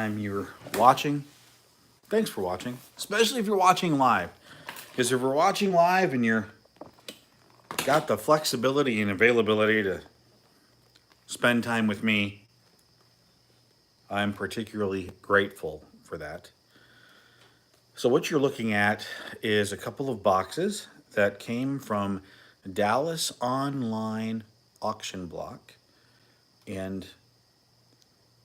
you're watching. Thanks for watching, especially if you're watching live. Because if you're watching live and you're got the flexibility and availability to spend time with me, I'm particularly grateful for that. So what you're looking at is a couple of boxes that came from Dallas Online Auction Block. And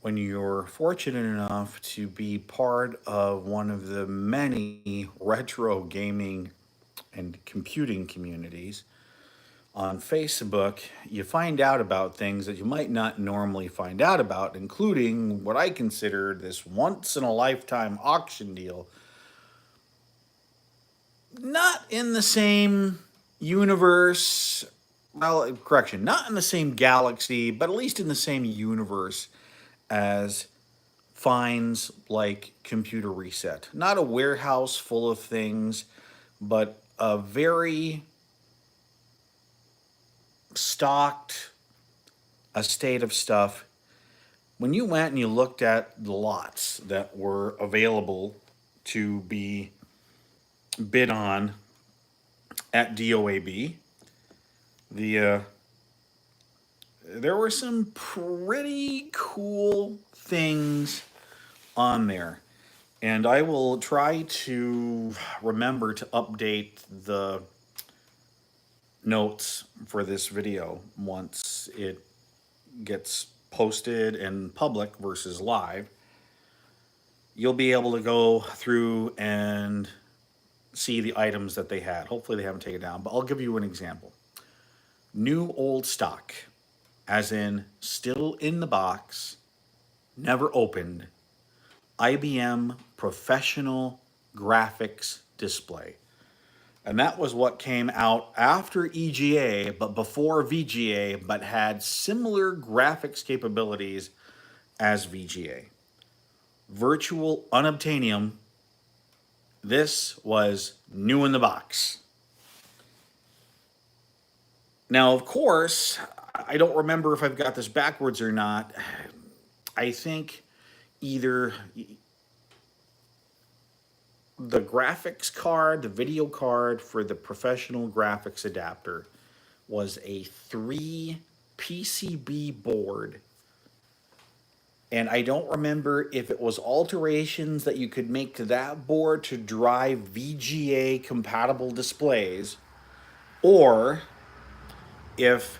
when you're fortunate enough to be part of one of the many retro gaming and computing communities on Facebook, you find out about things that you might not normally find out about, including what I consider this once in a lifetime auction deal. Not in the same universe, well, correction, not in the same galaxy, but at least in the same universe as finds like Computer Reset. Not a warehouse full of things, but a very stocked estate of stuff. When you went and you looked at the lots that were available to be bid on at DOAB, the there were some pretty cool things on there. And I will try to remember to update the notes for this video once it gets posted and public versus live. You'll be able to go through and see the items that they had. Hopefully they haven't taken down, but I'll give you an example. New old stock, as in still in the box, never opened, IBM professional graphics display. And that was what came out after EGA, but before VGA, but had similar graphics capabilities as VGA. Virtual unobtainium. This was new in the box. Now, of course, I don't remember if I've got this backwards or not. I think either the graphics card, the video card for the professional graphics adapter was a 3 PCB board. And I don't remember if it was alterations that you could make to that board to drive VGA compatible displays, or if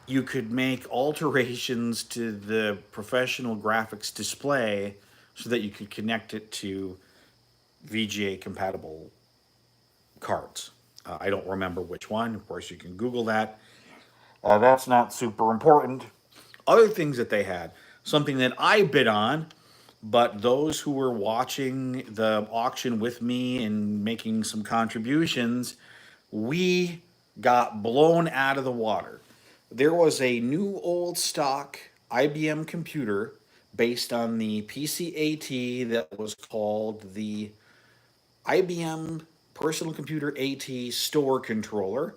you could make alterations to the professional graphics display so that you could connect it to VGA compatible cards. I don't remember which one. Of course, you can Google that. That's not super important. Other things that they had, something that I bid on, but those who were watching the auction with me and making some contributions, we got blown out of the water. There was a new old stock IBM computer based on the PCAT that was called the IBM Personal Computer AT Store Controller.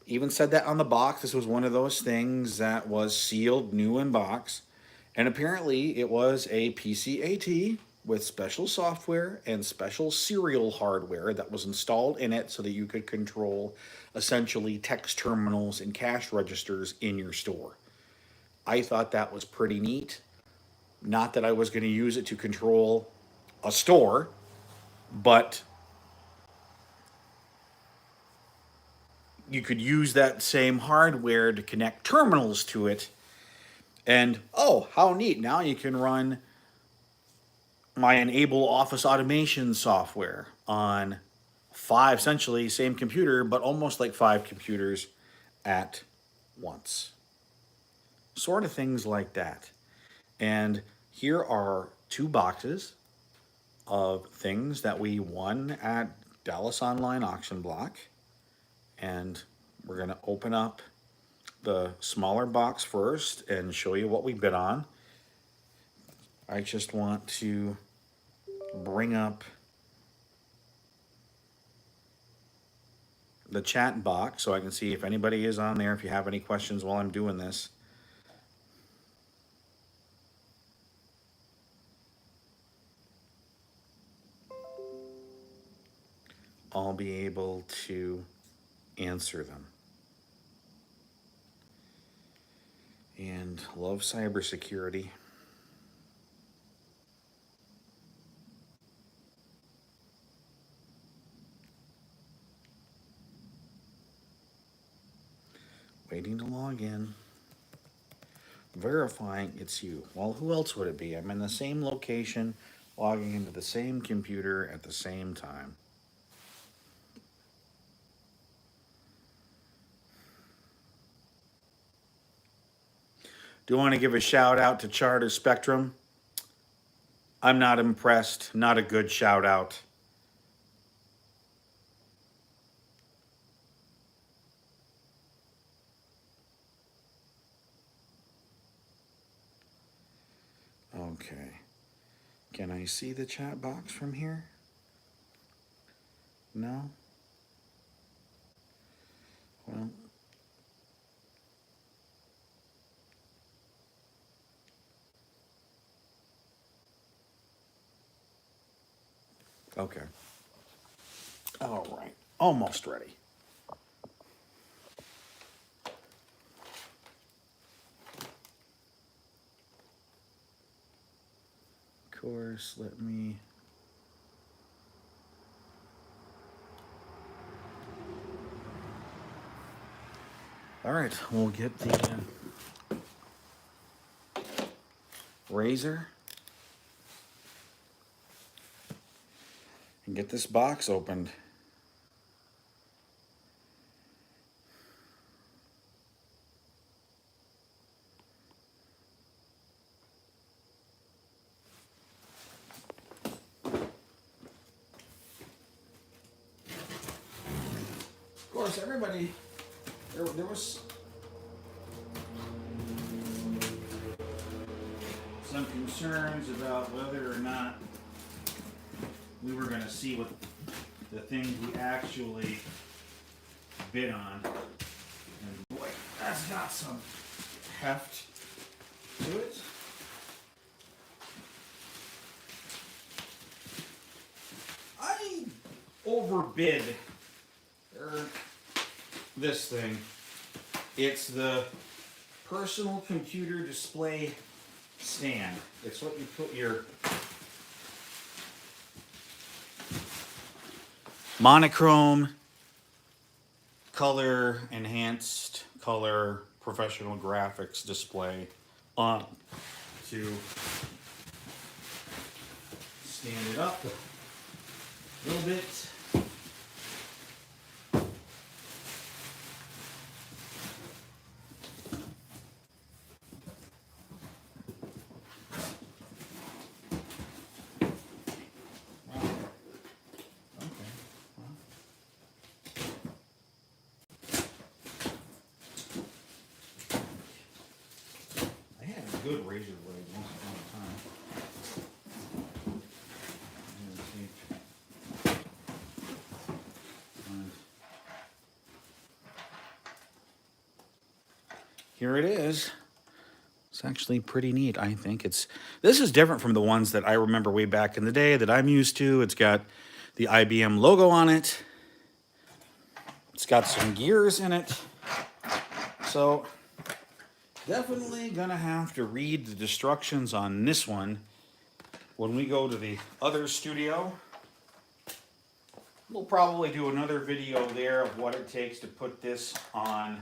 Even said that on the box. This was one of those things that was sealed, new in box. And apparently it was a PCAT with special software and special serial hardware that was installed in it so that you could control essentially text terminals and cash registers in your store. I thought that was pretty neat. Not that I was going to use it to control a store, but you could use that same hardware to connect terminals to it. And oh, how neat. Now you can run my Enable Office Automation software on 5, essentially same computer, but almost like 5 computers at once. Sort of things like that. And here are 2 boxes of things that we won at Dallas Online Auction Block. And we're going to open up the smaller box first and show you what we bid on. I just want to bring up the chat box so I can see if anybody is on there, if you have any questions while I'm doing this. I'll be able to answer them. And love cybersecurity. Waiting to log in. Verifying it's you. Well, who else would it be? I'm in the same location, logging into the same computer at the same time. Do you want to give a shout out to Charter Spectrum? I'm not impressed. Not a good shout out. Okay. Can I see the chat box from here? No? Well, okay. All right. Almost ready. Of course, let me... All right, we'll get the razor and get this box opened. Of course, everybody, there was some concerns about whether or not we were going to see what the things we actually bid on. And boy, that's got some heft to it. I overbid this thing. It's the personal computer display stand. It's what you put your monochrome, color enhanced, color professional graphics display on to stand it up a little bit. Good razor blade once upon a time. Here it is. It's actually pretty neat, I think. This is different from the ones that I remember way back in the day that I'm used to. It's got the IBM logo on it. It's got some gears in it. So definitely gonna have to read the instructions on this one when we go to the other studio. We'll probably do another video there of what it takes to put this on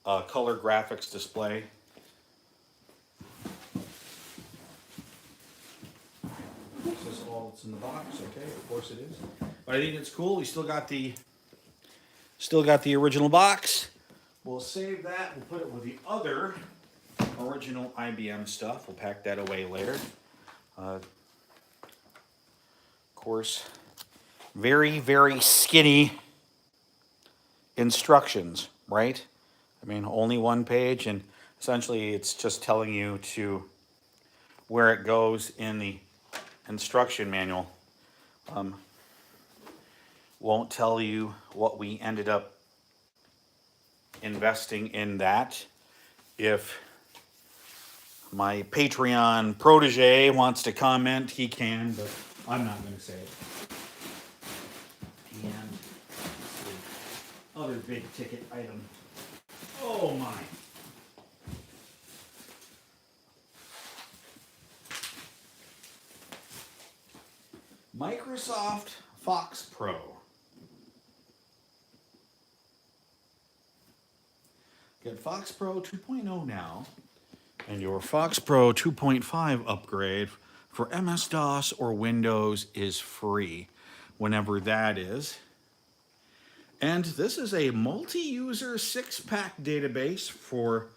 a color graphics display. This is all that's in the box. Okay, of course it is. But I think it's cool. We still got the original box. We'll save that. We'll put it with the other original IBM stuff. We'll pack that away later. Of course, very, very skinny instructions, right? I mean, only one page, and essentially it's just telling you to where it goes in the instruction manual. Won't tell you what we ended up investing in that if my Patreon protege wants to comment, he can, but I'm not going to say it. And other big ticket item. Oh my. Microsoft Fox Pro. Get Fox Pro 2.0 now, and your Fox Pro 2.5 upgrade for MS-DOS or Windows is free, whenever that is. And this is a multi-user 6-pack database for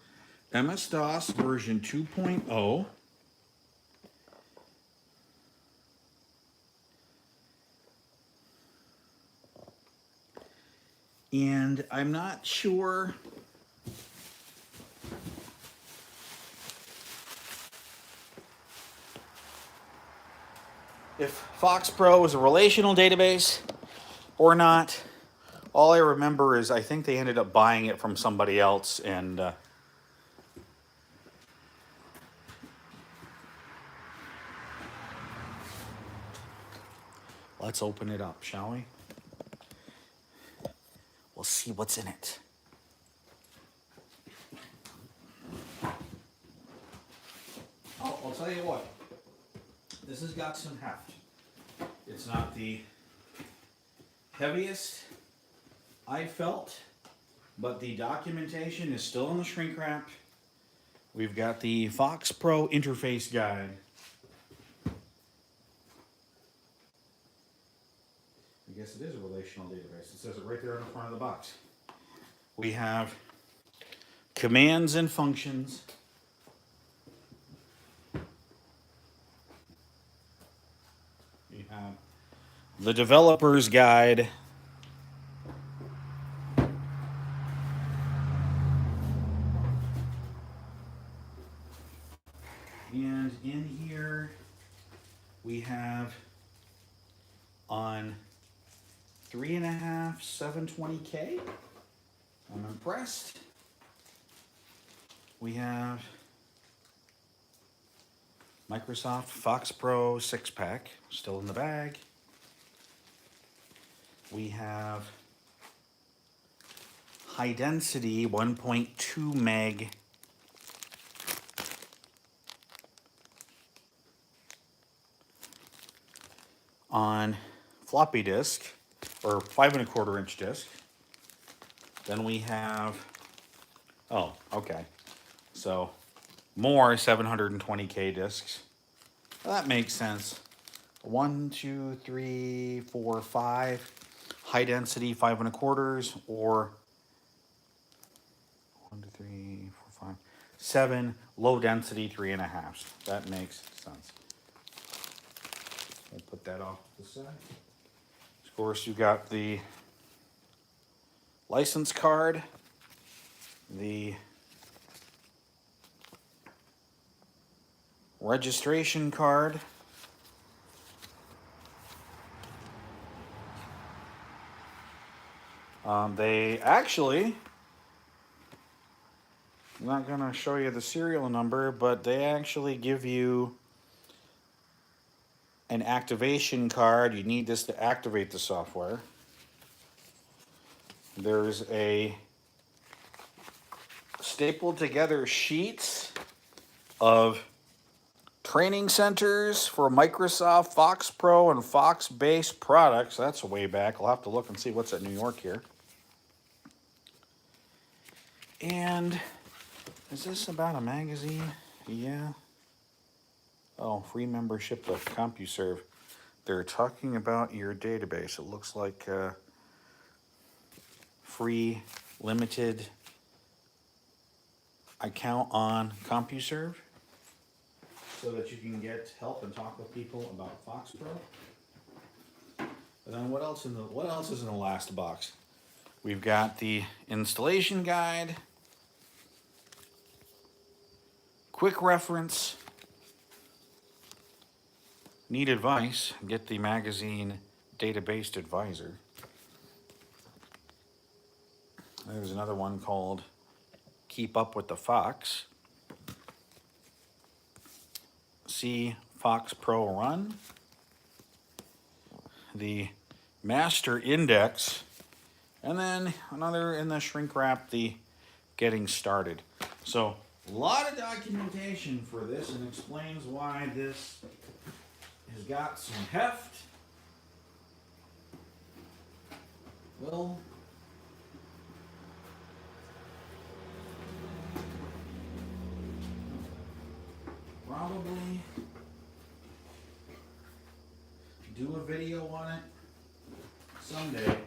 MS-DOS version 2.0. And I'm not sure if Fox Pro is a relational database or not. All I remember is I think they ended up buying it from somebody else, and let's open it up, shall we? We'll see what's in it. Oh, I'll tell you what. This has got some heft. It's not the heaviest I felt, but the documentation is still in the shrink wrap. We've got the Fox Pro interface guide. I guess it is a relational database. It says it right there on the front of the box. We have commands and functions. We have the developer's guide. And in here we have on 3.5 720K. I'm impressed. We have Microsoft Fox Pro 6-pack still in the bag. We have high density 1.2 meg on floppy disk, or 5.25 inch disc. Then we have, oh, okay. So more 720K discs. Well, that makes sense. 1, 2, 3, 4, 5 high density 5.25, or 1, 2, 3, 4, 5, 7 low density 3.5. That makes sense. We'll put that off to the side. Of course, you got the license card, the registration card, they actually, I'm not going to show you the serial number, but they actually give you an activation card. You need this to activate the software. There's a stapled together sheets of training centers for Microsoft Fox Pro and Fox based products. That's way back. I'll have to look and see what's at New York here. And is this about a magazine? Yeah. Oh, free membership of CompuServe. They're talking about your database. It looks like free limited account on CompuServe so that you can get help and talk with people about Fox Pro. And then what else is in the last box? We've got the installation guide, quick reference, need advice, get the magazine Database Advisor. There's another one called Keep Up with the Fox. see Fox Pro run. The master index, and then another in the shrink wrap, the getting started. So a lot of documentation for this, and explains why this has got some heft. Well, probably do a video on it someday.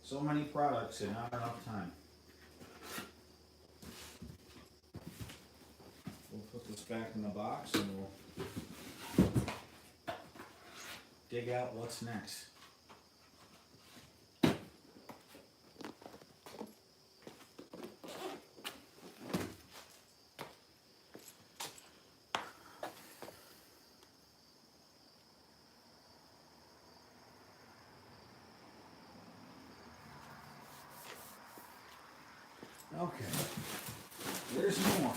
So many products and not enough time. We'll put this back in the box and we'll dig out what's next. Okay, there's more.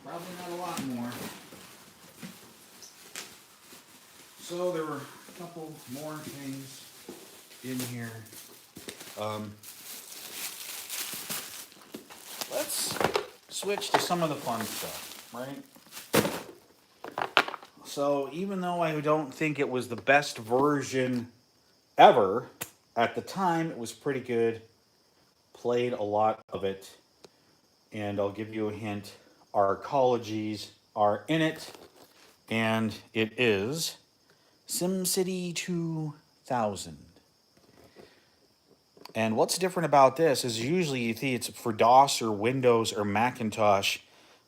Probably not a lot more. So there were a couple more things in here. Let's switch to some of the fun stuff, right? So even though I don't think it was the best version ever, at the time it was pretty good. Played a lot of it, and I'll give you a hint. Our ecologies are in it, and it is SimCity 2000. And what's different about this is usually you see it's for DOS or Windows or Macintosh,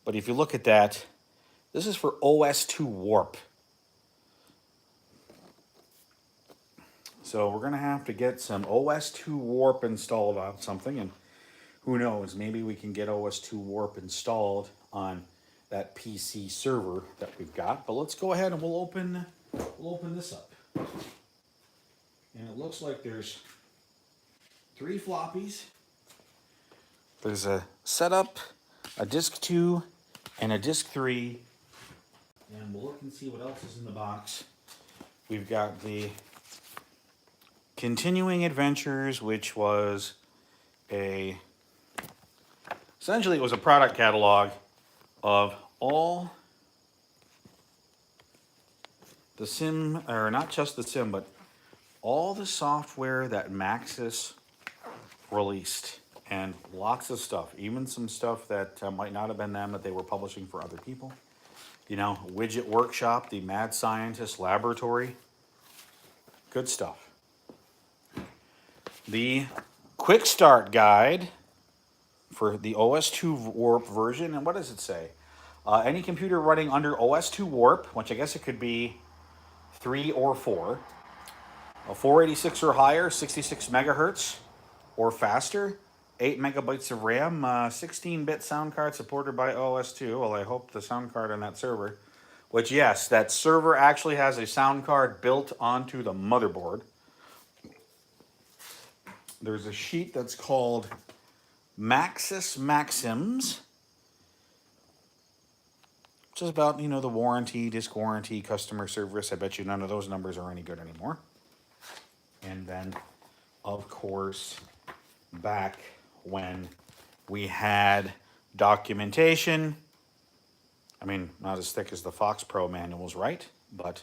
but if you look at that, this is for OS2 Warp. So we're going to have to get some OS2 Warp installed on something, and who knows, maybe we can get OS2 Warp installed on that PC server that we've got. But let's go ahead and we'll open this up. And it looks like there's 3 floppies. There's a setup, a disk 2, and a disk 3. And we'll look and see what else is in the box. We've got the Continuing Adventures, which was essentially it was a product catalog of all the Sim, or not just the Sim, but all the software that Maxis released, and lots of stuff, even some stuff that might not have been them that they were publishing for other people. You know, Widget Workshop, the Mad Scientist Laboratory, good stuff. The quick start guide for the OS2 Warp version, and what does it say? Any computer running under OS2 Warp, which I guess it could be 3 or 4, a 486 or higher, 66 megahertz or faster, 8 megabytes of RAM, 16-bit sound card supported by OS2. Well, I hope the sound card on that server, which yes, that server actually has a sound card built onto the motherboard. There's a sheet that's called Maxis Maxims, which is about, you know, the warranty, disk warranty, customer service. I bet you none of those numbers are any good anymore. And then, of course, back when we had documentation, I mean, not as thick as the Fox Pro manuals, right? But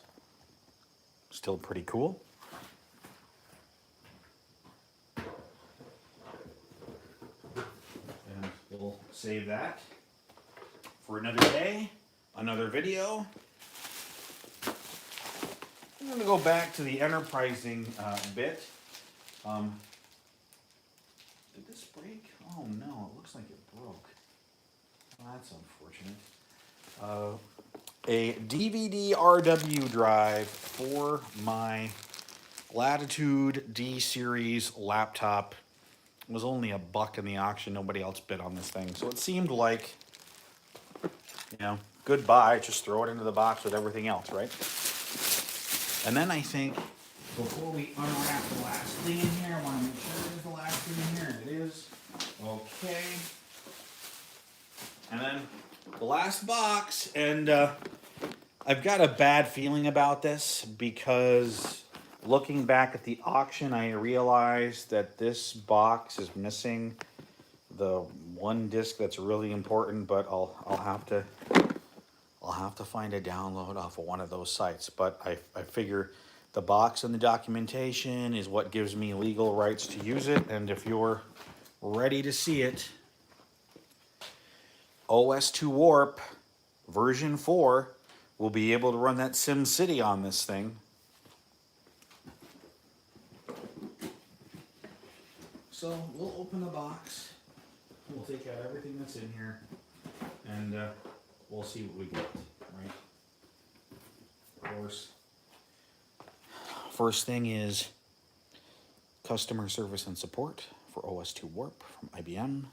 still pretty cool. And we'll save that for another day, another video. I'm going to go back to the enterprising bit. Did this break? Oh no, it looks like it broke. Well, that's unfortunate. A DVD RW drive for my Latitude D series laptop. It was only $1 in the auction. Nobody else bid on this thing. So it seemed like, you know, goodbye. Just throw it into the box with everything else, right? And then I think, before we unwrap the last thing in here, I want to make sure it is the last thing in here. It is. Okay. And then The last box, and I've got a bad feeling about this because looking back at the auction, I realized that this box is missing the one disc that's really important, but I'll have to find a download off of one of those sites. But I figure the box and the documentation is what gives me legal rights to use it, and if you're ready to see it, OS2 Warp version 4 will be able to run that SimCity on this thing. So we'll open the box, we'll take out everything that's in here, and we'll see what we get, right? Of course, first thing is customer service and support for OS2 Warp from IBM.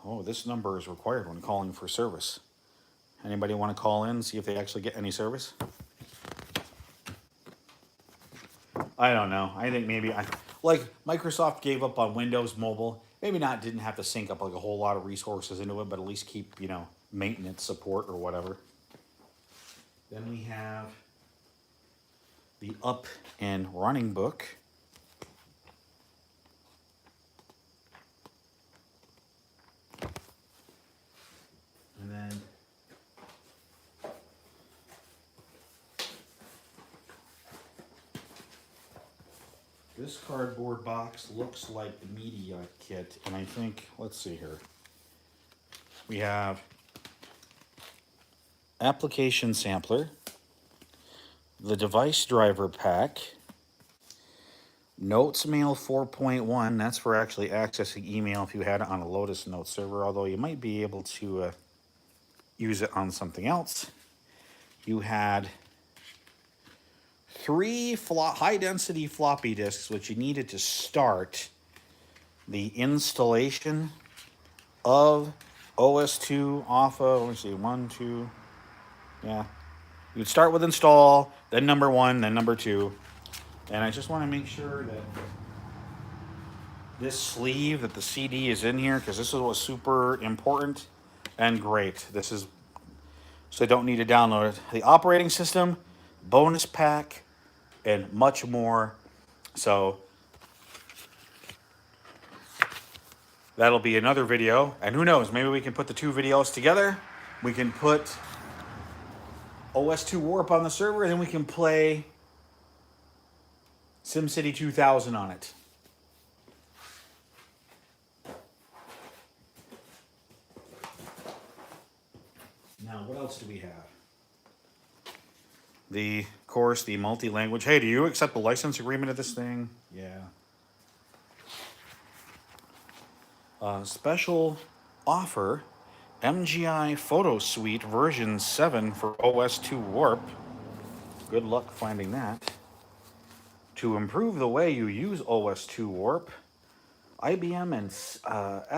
Oh, this number is required when calling for service. Anybody want to call in, see if they actually get any service? I don't know. I think maybe like Microsoft gave up on Windows Mobile. Maybe not, didn't have to sync up like a whole lot of resources into it, but at least keep, maintenance support or whatever. Then we have the up and running book. And then this cardboard box looks like the media kit, and I think, let's see here. We have application sampler, the device driver pack, Notes Mail 4.1, that's for actually accessing email if you had it on a Lotus Note server, although you might be able to use it on something else. You had 3 high-density floppy disks, which you needed to start the installation of OS2 off of, let's see, 1, 2, yeah. You'd start with install, then number 1, then number 2. And I just want to make sure that this sleeve, that the CD is in here, because this is what's super important and great. This is, so I don't need to download it. The operating system, bonus pack, and much more. So that'll be another video. And who knows, maybe we can put the 2 videos together. We can put OS2 Warp on the server, and then we can play SimCity 2000 on it. Now, what else do we have? Of course, the multi-language. Hey, do you accept the license agreement of this thing? Yeah. Special offer, MGI Photo Suite version 7 for OS2 Warp. Good luck finding that. To improve the way you use OS2 Warp, IBM and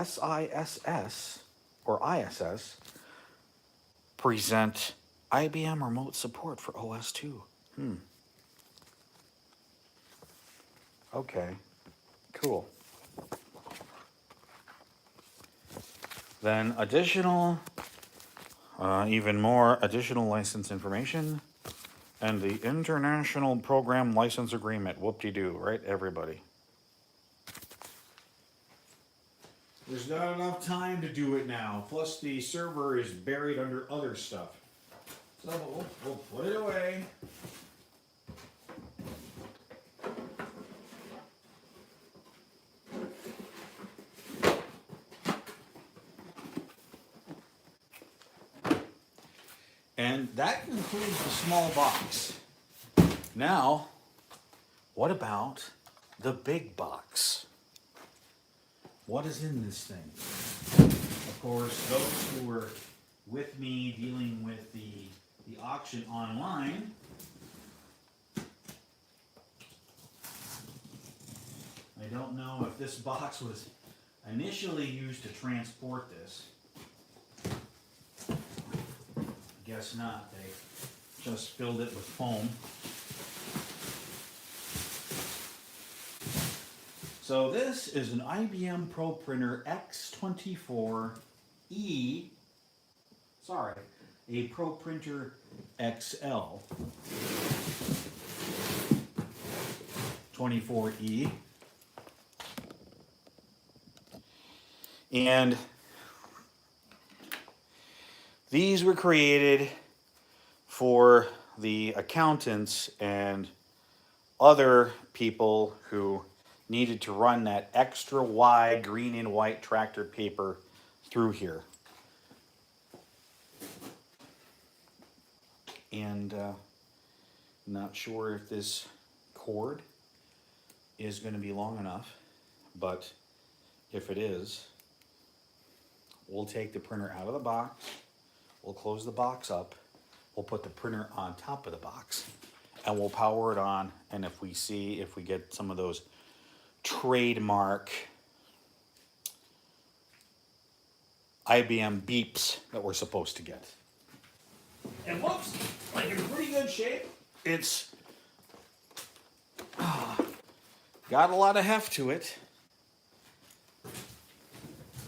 SISS, or ISS, present IBM remote support for OS2. Okay, cool. Then even more additional license information, and the International Program License Agreement. Whoop-de-doo, right, everybody? There's not enough time to do it now. Plus, the server is buried under other stuff. So we'll put it away. And that concludes the small box. Now, what about the big box? What is in this thing? Of course, those who were with me dealing with the auction online, I don't know if this box was initially used to transport this. Guess not. They just filled it with foam. So this is an IBM Pro Printer X24 E, sorry, a Pro Printer XL 24E. And these were created for the accountants and other people who needed to run that extra wide green and white tractor paper through here. And not sure if this cord is going to be long enough, but if it is, we'll take the printer out of the box, we'll close the box up, we'll put the printer on top of the box, and we'll power it on. And if we get some of those trademark IBM beeps that we're supposed to get. And looks like in pretty good shape. It's got a lot of heft to it.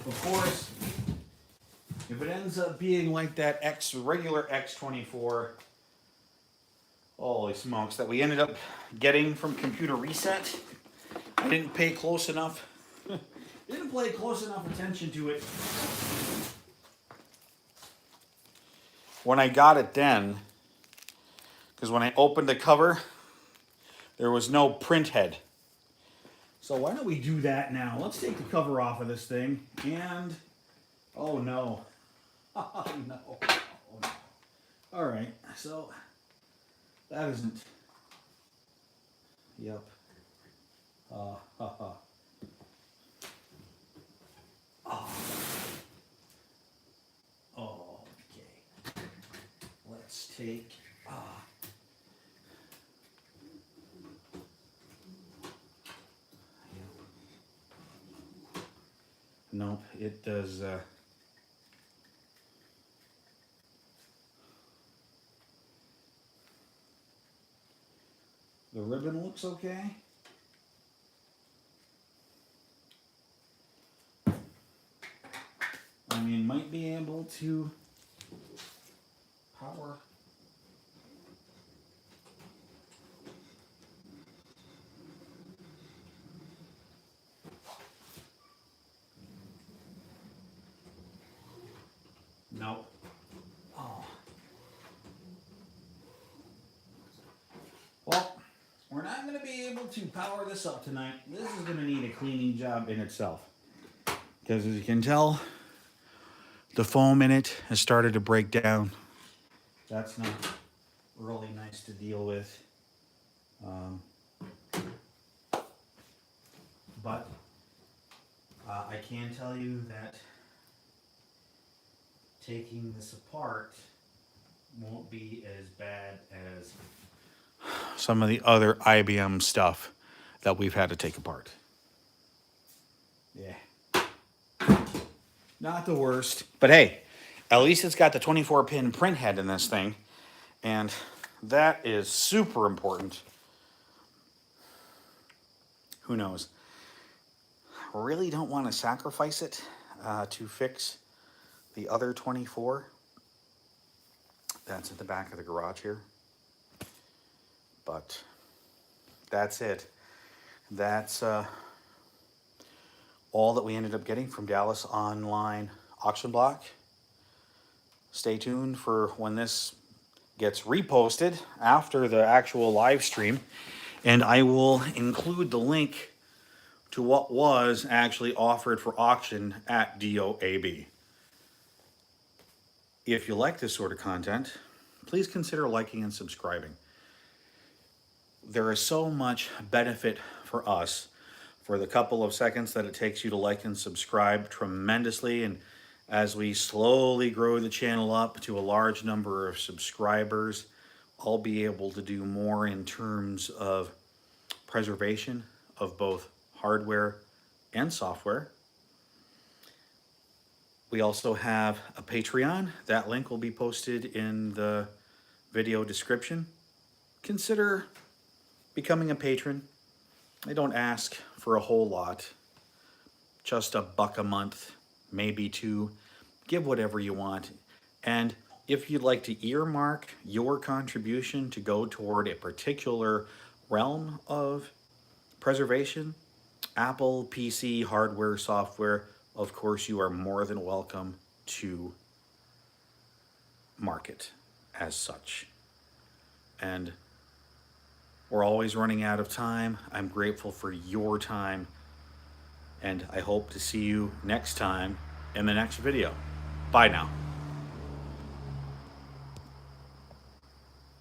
Of course, if it ends up being like that regular X24, holy smokes, that we ended up getting from Computer Reset, I didn't pay close enough attention to it when I got it then, because when I opened the cover, there was no print head. So why don't we do that now? Let's take the cover off of this thing, and oh no. Oh no. Oh no. All right, so that isn't. Yep. Oh. Okay. Let's take. Nope, it does. The ribbon looks okay. I mean, might be able to power. Nope. Oh. Well, we're not going to be able to power this up tonight. This is going to need a cleaning job in itself. Because as you can tell, the foam in it has started to break down. That's not really nice to deal with. But I can tell you that taking this apart won't be as bad as some of the other IBM stuff that we've had to take apart. Yeah. Not the worst. But hey, at least it's got the 24-pin print head in this thing. And that is super important. Who knows? I really don't want to sacrifice it to fix the other 24. That's at the back of the garage here. But that's it. That's all that we ended up getting from Dallas Online Auction Block. Stay tuned for when this gets reposted after the actual live stream, and I will include the link to what was actually offered for auction at DOAB. If you like this sort of content, please consider liking and subscribing. There is so much benefit for us for the couple of seconds that it takes you to like and subscribe tremendously. And as we slowly grow the channel up to a large number of subscribers, I'll be able to do more in terms of preservation of both hardware and software. We also have a Patreon. That link will be posted in the video description. Consider becoming a patron. I don't ask for a whole lot. Just $1 a month, maybe $2, give whatever you want. And if you'd like to earmark your contribution to go toward a particular realm of preservation, Apple, PC, hardware, software, of course, you are more than welcome to market as such. And we're always running out of time. I'm grateful for your time, and I hope to see you next time in the next video. Bye now.